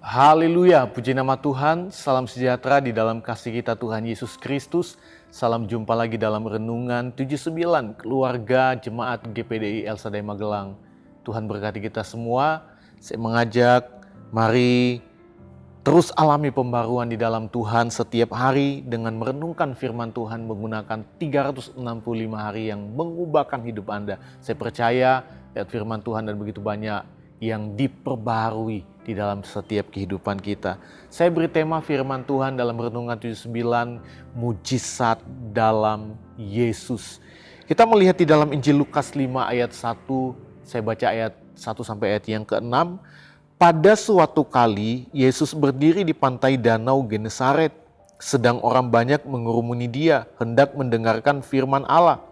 Haleluya, puji nama Tuhan, salam sejahtera di dalam kasih kita Tuhan Yesus Kristus. Salam jumpa lagi dalam Renungan 79, keluarga jemaat GPDI El Shaddai Magelang. Tuhan berkati kita semua. Saya mengajak, mari terus alami pembaruan di dalam Tuhan setiap hari dengan merenungkan firman Tuhan menggunakan 365 hari yang mengubahkan hidup Anda. Saya percaya lihat firman Tuhan dan begitu banyak yang diperbarui di dalam setiap kehidupan kita. Saya beri tema firman Tuhan dalam Renungan 79, mujizat dalam Yesus. Kita melihat di dalam Injil Lukas 5 ayat 1, saya baca ayat 1 sampai ayat yang ke-6. Pada suatu kali Yesus berdiri di pantai danau Genesaret, sedang orang banyak mengurumuni dia, hendak mendengarkan firman Allah.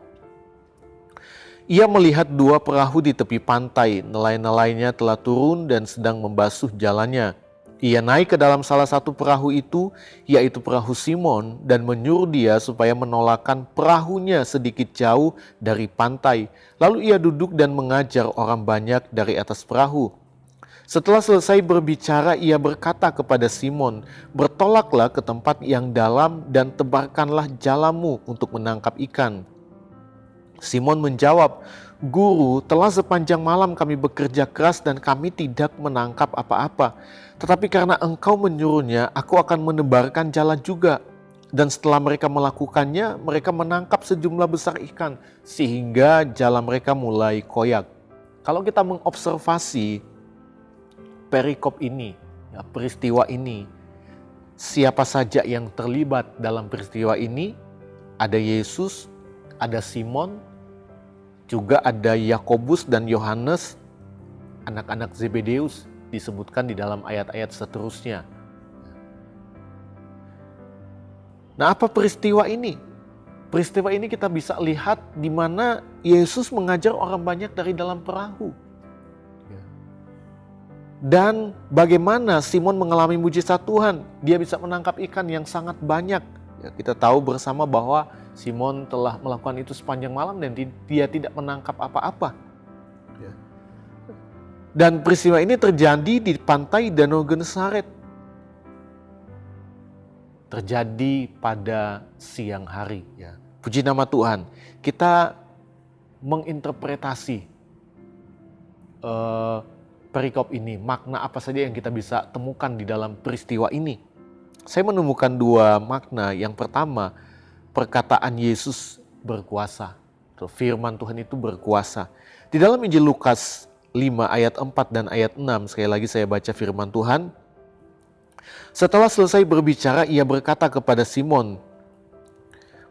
Ia melihat dua perahu di tepi pantai, nelayan-nelayannya telah turun dan sedang membasuh jalannya. Ia naik ke dalam salah satu perahu itu, yaitu perahu Simon, dan menyuruh dia supaya menolakkan perahunya sedikit jauh dari pantai. Lalu ia duduk dan mengajar orang banyak dari atas perahu. Setelah selesai berbicara, ia berkata kepada Simon, "Bertolaklah ke tempat yang dalam dan tebarkanlah jalamu untuk menangkap ikan." Simon menjawab, "Guru, telah sepanjang malam kami bekerja keras dan kami tidak menangkap apa-apa. Tetapi karena engkau menyuruhnya, aku akan menebarkan jala juga." Dan setelah mereka melakukannya, mereka menangkap sejumlah besar ikan, sehingga jala mereka mulai koyak. Kalau kita mengobservasi perikop ini, peristiwa ini, siapa saja yang terlibat dalam peristiwa ini? Ada Yesus, ada Simon, juga ada Yakobus dan Yohanes, anak-anak Zebedeus disebutkan di dalam ayat-ayat seterusnya. Nah, apa peristiwa ini? Peristiwa ini kita bisa lihat di mana Yesus mengajar orang banyak dari dalam perahu. Dan bagaimana Simon mengalami mujizat Tuhan. Dia bisa menangkap ikan yang sangat banyak. Ya, kita tahu bersama bahwa Simon telah melakukan itu sepanjang malam dan dia tidak menangkap apa-apa. Ya. Dan peristiwa ini terjadi di pantai Danau Genesaret. Terjadi pada siang hari. Ya. Puji nama Tuhan. Kita menginterpretasi perikop ini. Makna apa saja yang kita bisa temukan di dalam peristiwa ini. Saya menemukan dua makna. Yang pertama, perkataan Yesus berkuasa. Firman Tuhan itu berkuasa. Di dalam Injil Lukas 5 ayat 4 dan ayat 6, sekali lagi saya baca firman Tuhan. Setelah selesai berbicara, ia berkata kepada Simon,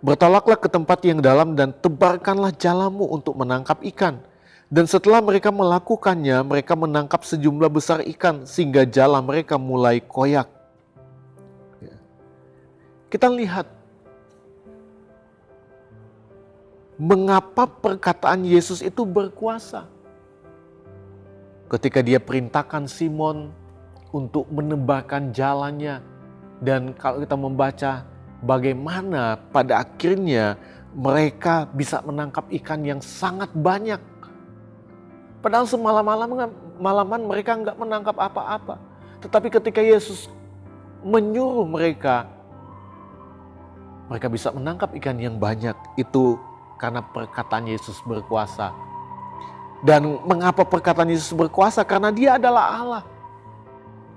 "Bertolaklah ke tempat yang dalam dan tebarkanlah jalamu untuk menangkap ikan." Dan setelah mereka melakukannya, mereka menangkap sejumlah besar ikan sehingga jala mereka mulai koyak. Kita lihat mengapa perkataan Yesus itu berkuasa. Ketika dia perintahkan Simon untuk menebarkan jalannya. Dan kalau kita membaca bagaimana pada akhirnya mereka bisa menangkap ikan yang sangat banyak. Padahal semalaman mereka nggak menangkap apa-apa. Tetapi ketika Yesus menyuruh mereka bisa menangkap ikan yang banyak. Itu karena perkataan Yesus berkuasa. Dan mengapa perkataan Yesus berkuasa? Karena dia adalah Allah.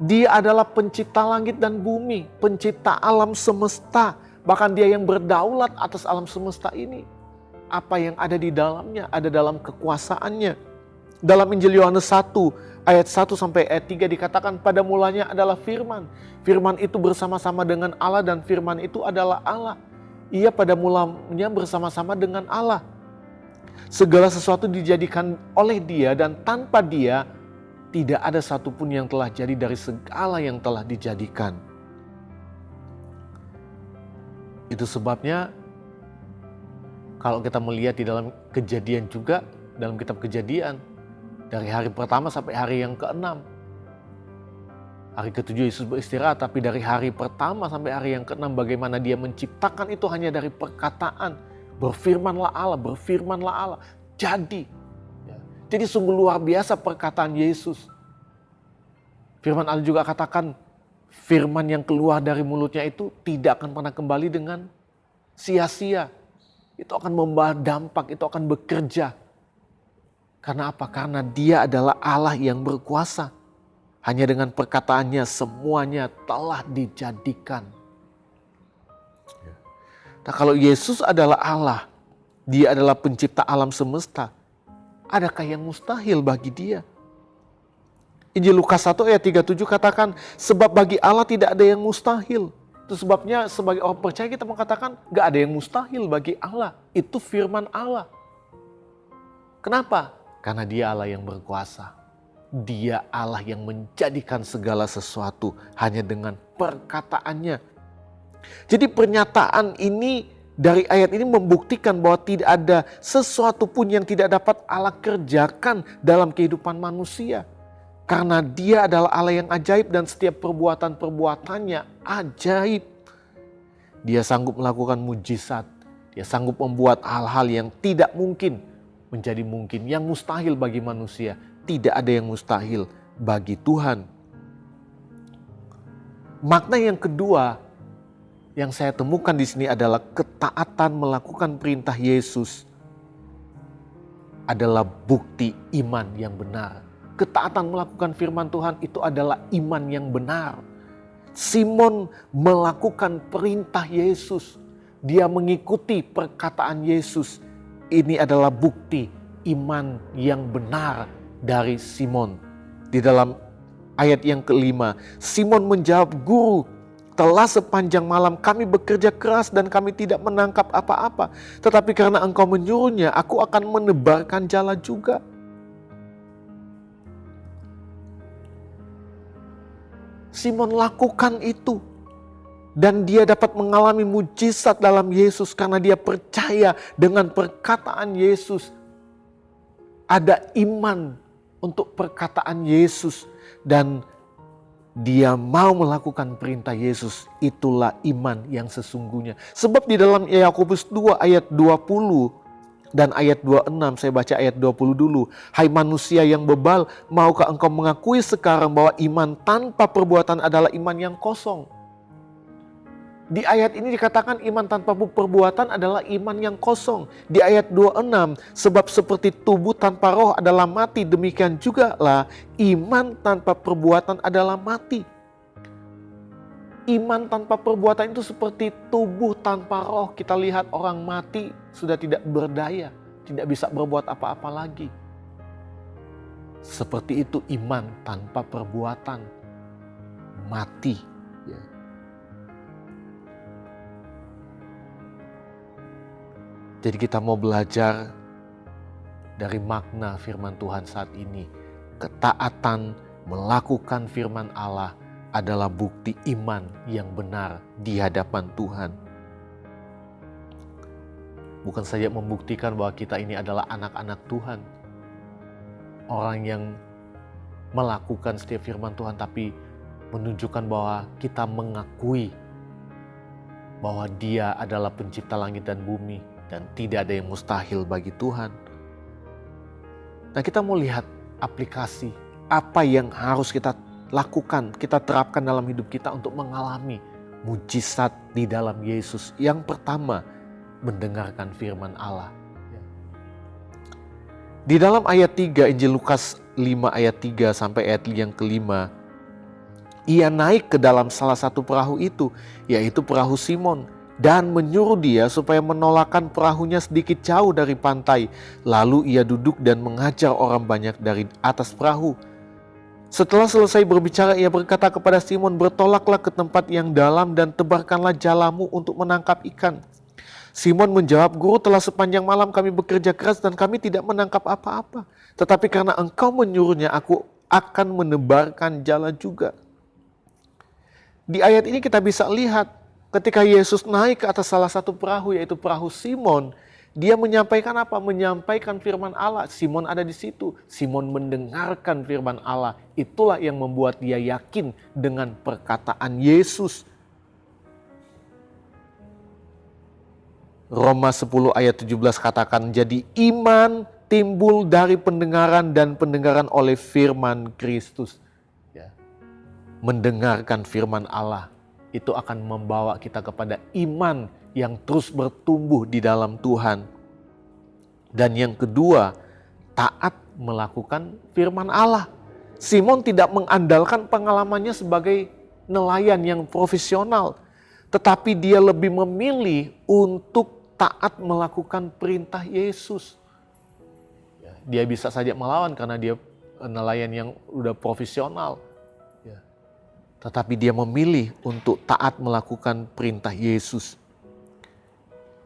Dia adalah pencipta langit dan bumi, pencipta alam semesta. Bahkan dia yang berdaulat atas alam semesta ini. Apa yang ada di dalamnya, ada dalam kekuasaannya. Dalam Injil Yohanes 1 ayat 1 sampai ayat 3 dikatakan, pada mulanya adalah firman. Firman itu bersama-sama dengan Allah dan firman itu adalah Allah. Ia pada mulanya bersama-sama dengan Allah. Segala sesuatu dijadikan oleh dia dan tanpa dia tidak ada satupun yang telah jadi dari segala yang telah dijadikan. Itu sebabnya kalau kita melihat di dalam Kejadian juga, dalam kitab Kejadian, dari hari pertama sampai hari yang ke-6. Hari ke-7 Yesus beristirahat, tapi dari hari pertama sampai hari yang ke-6 bagaimana dia menciptakan itu hanya dari perkataan. Berfirmanlah Allah. Jadi sungguh luar biasa perkataan Yesus. Firman Allah juga katakan, firman yang keluar dari mulutnya itu tidak akan pernah kembali dengan sia-sia. Itu akan membawa dampak, itu akan bekerja. Karena apa? Karena Dia adalah Allah yang berkuasa. Hanya dengan perkataannya semuanya telah dijadikan. Nah, kalau Yesus adalah Allah, Dia adalah pencipta alam semesta, adakah yang mustahil bagi Dia? Injil Lukas 1 ayat 37 katakan, sebab bagi Allah tidak ada yang mustahil. Itu sebabnya sebagai orang percaya kita mengatakan gak ada yang mustahil bagi Allah. Itu firman Allah. Kenapa? Karena Dia Allah yang berkuasa. Dia Allah yang menjadikan segala sesuatu hanya dengan perkataannya. Jadi pernyataan ini dari ayat ini membuktikan bahwa tidak ada sesuatu pun yang tidak dapat Allah kerjakan dalam kehidupan manusia. Karena Dia adalah Allah yang ajaib dan setiap perbuatan-perbuatannya ajaib. Dia sanggup melakukan mujizat. Dia sanggup membuat hal-hal yang tidak mungkin menjadi mungkin. Yang mustahil bagi manusia. Tidak ada yang mustahil bagi Tuhan. Makna yang kedua yang saya temukan di sini adalah ketaatan melakukan perintah Yesus adalah bukti iman yang benar. Ketaatan melakukan firman Tuhan itu adalah iman yang benar. Simon melakukan perintah Yesus. Dia mengikuti perkataan Yesus. Ini adalah bukti iman yang benar dari Simon. Di dalam ayat yang kelima, Simon menjawab, Guru, telah sepanjang malam kami bekerja keras dan kami tidak menangkap apa-apa. Tetapi karena Engkau menyuruhnya, aku akan menebarkan jala juga. Simon lakukan itu. Dan dia dapat mengalami mujizat dalam Yesus karena dia percaya dengan perkataan Yesus. Ada iman untuk perkataan Yesus dan dia mau melakukan perintah Yesus. Itulah iman yang sesungguhnya. Sebab di dalam Yakobus 2 ayat 20 dan ayat 26, saya baca ayat 20 dulu. Hai manusia yang bebal, maukah engkau mengakui sekarang bahwa iman tanpa perbuatan adalah iman yang kosong? Di ayat ini dikatakan iman tanpa perbuatan adalah iman yang kosong. Di ayat 26, sebab seperti tubuh tanpa roh adalah mati, demikian juga lah iman tanpa perbuatan adalah mati. Iman tanpa perbuatan itu seperti tubuh tanpa roh. Kita lihat orang mati sudah tidak berdaya, tidak bisa berbuat apa-apa lagi. Seperti itu iman tanpa perbuatan, mati. Ya. Jadi kita mau belajar dari makna firman Tuhan saat ini. Ketaatan melakukan firman Allah adalah bukti iman yang benar di hadapan Tuhan. Bukan saja membuktikan bahwa kita ini adalah anak-anak Tuhan. Orang yang melakukan setiap firman Tuhan, tapi menunjukkan bahwa kita mengakui bahwa Dia adalah pencipta langit dan bumi dan tidak ada yang mustahil bagi Tuhan. Nah, kita mau lihat aplikasi apa yang harus kita lakukan, kita terapkan dalam hidup kita untuk mengalami mujizat di dalam Yesus. Yang pertama, mendengarkan firman Allah. Di dalam ayat 3 Injil Lukas 5 ayat 3 sampai ayat yang kelima, ia naik ke dalam salah satu perahu itu, yaitu perahu Simon, dan menyuruh dia supaya menolakkan perahunya sedikit jauh dari pantai. Lalu ia duduk dan mengajar orang banyak dari atas perahu. Setelah selesai berbicara, ia berkata kepada Simon, bertolaklah ke tempat yang dalam dan tebarkanlah jalamu untuk menangkap ikan. Simon menjawab, Guru, telah sepanjang malam kami bekerja keras dan kami tidak menangkap apa-apa. Tetapi karena Engkau menyuruhnya, aku akan menebarkan jala juga. Di ayat ini kita bisa lihat ketika Yesus naik ke atas salah satu perahu, yaitu perahu Simon, dia menyampaikan apa? Menyampaikan firman Allah. Simon ada di situ. Simon mendengarkan firman Allah. Itulah yang membuat dia yakin dengan perkataan Yesus. Roma 10 ayat 17 katakan, jadi iman timbul dari pendengaran dan pendengaran oleh firman Kristus. Ya. mendengarkan firman Allah, itu akan membawa kita kepada iman yang terus bertumbuh di dalam Tuhan. Dan yang kedua, taat melakukan firman Allah. Simon tidak mengandalkan pengalamannya sebagai nelayan yang profesional, tetapi dia lebih memilih untuk taat melakukan perintah Yesus. Dia bisa saja melawan karena dia nelayan yang udah profesional. Tetapi dia memilih untuk taat melakukan perintah Yesus.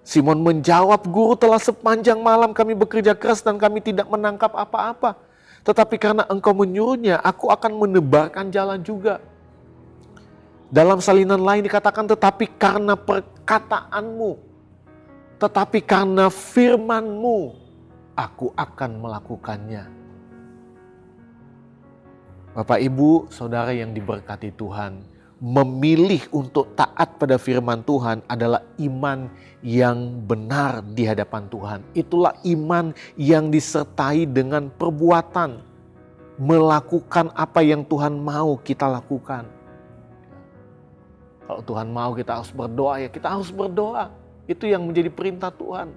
Simon menjawab, "Guru, telah sepanjang malam kami bekerja keras dan kami tidak menangkap apa-apa. Tetapi karena Engkau menyuruhnya, aku akan menebarkan jalan juga." Dalam salinan lain dikatakan, "Tetapi karena perkataanmu, tetapi karena firman-Mu, aku akan melakukannya." Bapak, Ibu, Saudara yang diberkati Tuhan, memilih untuk taat pada firman Tuhan adalah iman yang benar di hadapan Tuhan. Itulah iman yang disertai dengan perbuatan, melakukan apa yang Tuhan mau kita lakukan. Kalau Tuhan mau kita harus berdoa, ya kita harus berdoa. Itu yang menjadi perintah Tuhan.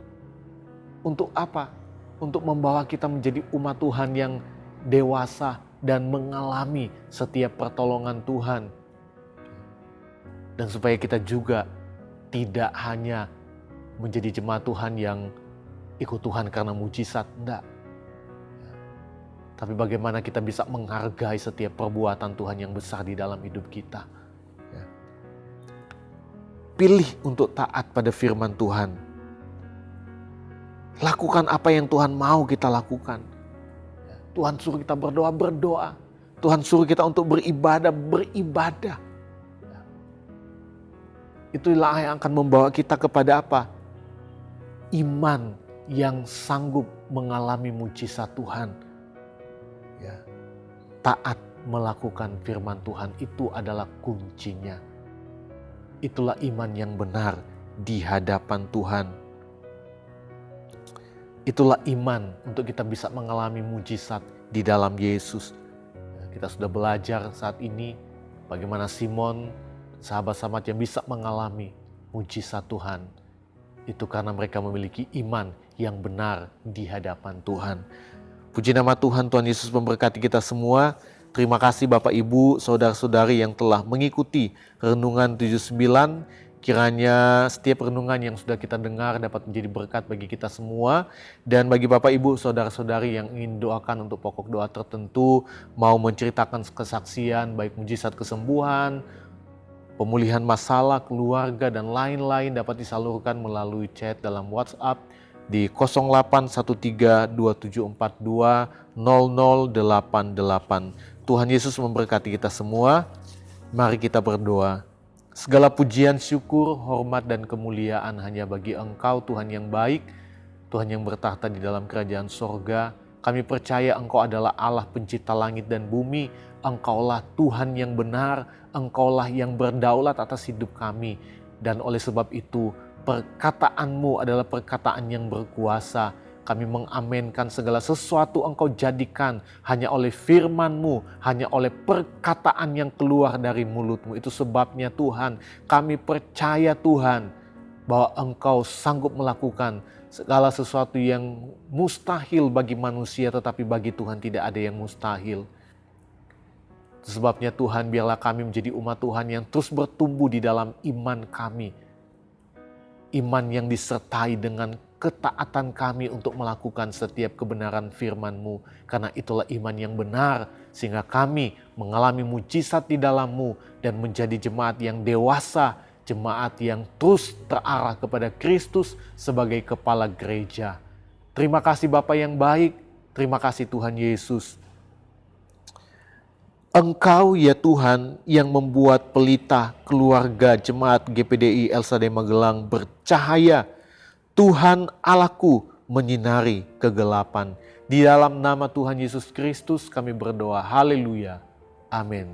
Untuk apa? Untuk membawa kita menjadi umat Tuhan yang dewasa dan mengalami setiap pertolongan Tuhan. Dan supaya kita juga tidak hanya menjadi jemaat Tuhan yang ikut Tuhan karena mujizat, enggak. Tapi bagaimana kita bisa menghargai setiap perbuatan Tuhan yang besar di dalam hidup kita. Pilih untuk taat pada firman Tuhan. Lakukan apa yang Tuhan mau kita lakukan. Tuhan suruh kita berdoa, berdoa. Tuhan suruh kita untuk beribadah, beribadah. Itulah yang akan membawa kita kepada apa? Iman yang sanggup mengalami mujizat Tuhan. Taat melakukan firman Tuhan itu adalah kuncinya. Itulah iman yang benar di hadapan Tuhan. Itulah iman untuk kita bisa mengalami mujizat di dalam Yesus. Kita sudah belajar saat ini bagaimana Simon, sahabat-sahabat yang bisa mengalami mujizat Tuhan. Itu karena mereka memiliki iman yang benar di hadapan Tuhan. Puji nama Tuhan, Tuhan Yesus memberkati kita semua. Terima kasih Bapak, Ibu, Saudara-saudari yang telah mengikuti Renungan 79. Kiranya setiap renungan yang sudah kita dengar dapat menjadi berkat bagi kita semua. Dan bagi Bapak, Ibu, Saudara-saudari yang ingin doakan untuk pokok doa tertentu, mau menceritakan kesaksian, baik mujizat kesembuhan, pemulihan masalah, keluarga, dan lain-lain dapat disalurkan melalui chat dalam WhatsApp di 081327420088. Tuhan Yesus memberkati kita semua. Mari kita berdoa. Segala pujian, syukur, hormat, dan kemuliaan hanya bagi Engkau, Tuhan yang baik, Tuhan yang bertahta di dalam kerajaan sorga. Kami percaya Engkau adalah Allah pencipta langit dan bumi. Engkaulah Tuhan yang benar, Engkaulah yang berdaulat atas hidup kami. Dan oleh sebab itu, perkataan-Mu adalah perkataan yang berkuasa. Kami mengamenkan segala sesuatu Engkau jadikan hanya oleh firman-Mu, hanya oleh perkataan yang keluar dari mulut-Mu. Itu sebabnya Tuhan, kami percaya Tuhan, bahwa Engkau sanggup melakukan segala sesuatu yang mustahil bagi manusia, tetapi bagi Tuhan tidak ada yang mustahil. Sebabnya Tuhan, biarlah kami menjadi umat Tuhan yang terus bertumbuh di dalam iman kami. Iman yang disertai dengan ketaatan kami untuk melakukan setiap kebenaran firman-Mu. Karena itulah iman yang benar, sehingga kami mengalami mujizat di dalam-Mu dan menjadi jemaat yang dewasa, jemaat yang terus terarah kepada Kristus sebagai kepala gereja. Terima kasih Bapa yang baik, terima kasih Tuhan Yesus. Engkau ya Tuhan yang membuat pelita keluarga jemaat GPDI El Shaddai Magelang bercahaya. Tuhan Allahku menyinari kegelapan. Di dalam nama Tuhan Yesus Kristus kami berdoa. Haleluya. Amin.